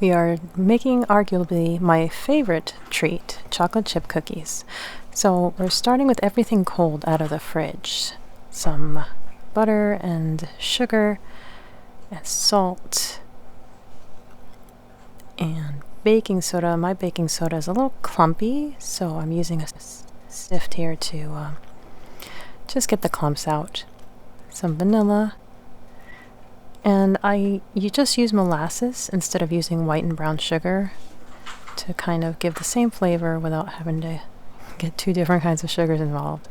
We are making arguably my favorite treat, chocolate chip cookies. So we're starting with everything cold out of the fridge. Some butter and sugar and salt and baking soda. My baking soda is a little clumpy, so I'm using a sift here to just get the clumps out. Some vanilla. And you just use molasses instead of using white and brown sugar to kind of give the same flavor without having to get two different kinds of sugars involved.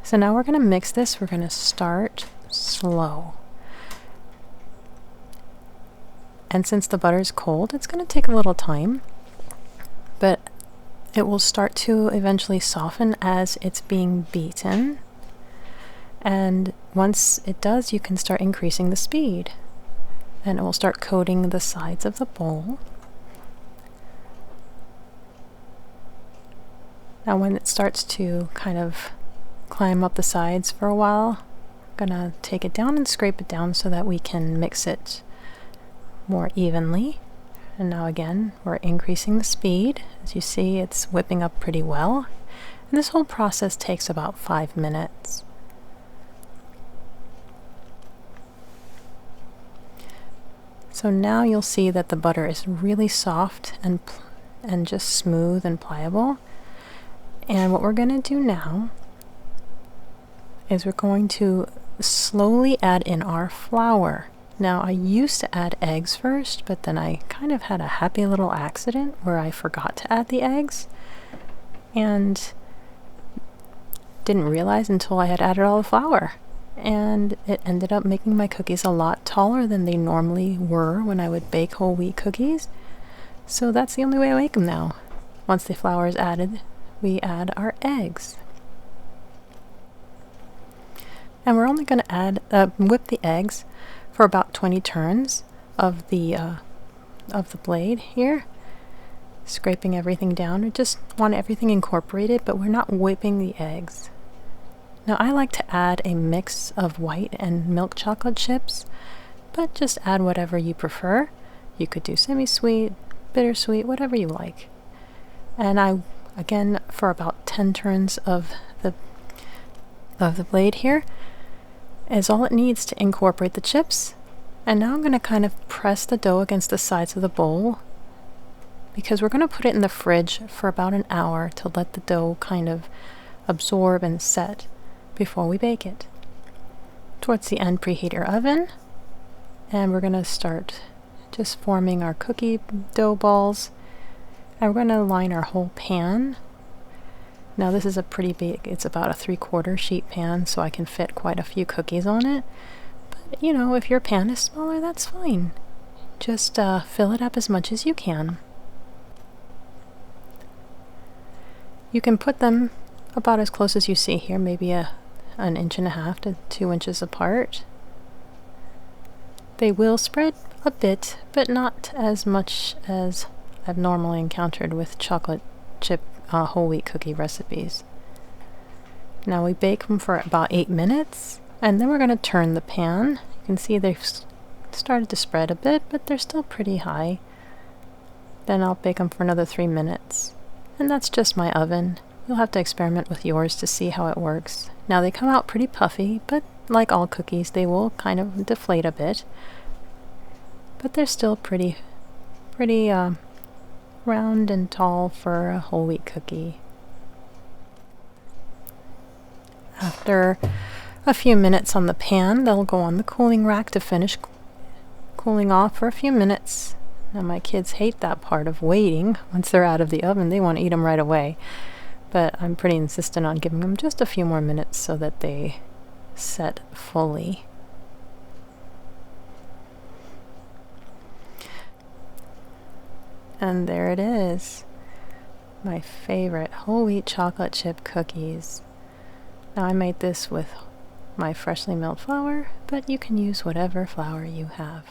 So now we're going to mix this. We're going to start slow. And since the butter is cold, it's going to take a little time, but it will start to eventually soften as it's being beaten. And once it does, you can start increasing the speed. And it will start coating the sides of the bowl. Now when it starts to kind of climb up the sides for a while, I'm gonna take it down and scrape it down so that we can mix it more evenly. And now again, we're increasing the speed. As you see, it's whipping up pretty well. And this whole process takes about 5 minutes. So now you'll see that the butter is really soft and just smooth and pliable. And what we're going to do now is we're going to slowly add in our flour. Now I used to add eggs first, but then I kind of had a happy little accident where I forgot to add the eggs and didn't realize until I had added all the flour. And it ended up making my cookies a lot taller than they normally were when I would bake whole wheat cookies. So that's the only way I make them now. Once the flour is added, we add our eggs. And we're only going to add whip the eggs for about 20 turns of the blade here, scraping everything down. We just want everything incorporated, but we're not whipping the eggs. Now I like to add a mix of white and milk chocolate chips, but just add whatever you prefer. You could do semi-sweet, bittersweet, whatever you like. And again, for about 10 turns of the blade here is all it needs to incorporate the chips. And now I'm going to kind of press the dough against the sides of the bowl because we're going to put it in the fridge for about an hour to let the dough kind of absorb and set before we bake it. Towards the end, preheat your oven, and we're going to start just forming our cookie dough balls. And we're going to line our whole pan. Now this is a pretty big, it's about a 3/4 sheet pan, so I can fit quite a few cookies on it. But you know, if your pan is smaller, that's fine. Just fill it up as much as you can. You can put them about as close as you see here, maybe an 1.5 to 2 inches apart. They will spread a bit, but not as much as I've normally encountered with chocolate chip whole wheat cookie recipes. Now we bake them for about 8 minutes, and then we're going to turn the pan. You can see they've started to spread a bit, but they're still pretty high. Then I'll bake them for another 3 minutes. And that's just my oven. You'll have to experiment with yours to see how it works. Now they come out pretty puffy, but like all cookies, they will kind of deflate a bit. But they're still pretty round and tall for a whole wheat cookie. After a few minutes on the pan, they'll go on the cooling rack to finish cooling off for a few minutes. Now my kids hate that part of waiting. Once they're out of the oven, they want to eat them right away. But I'm pretty insistent on giving them just a few more minutes so that they set fully. And there it is. My favorite whole wheat chocolate chip cookies. Now I made this with my freshly milled flour, but you can use whatever flour you have.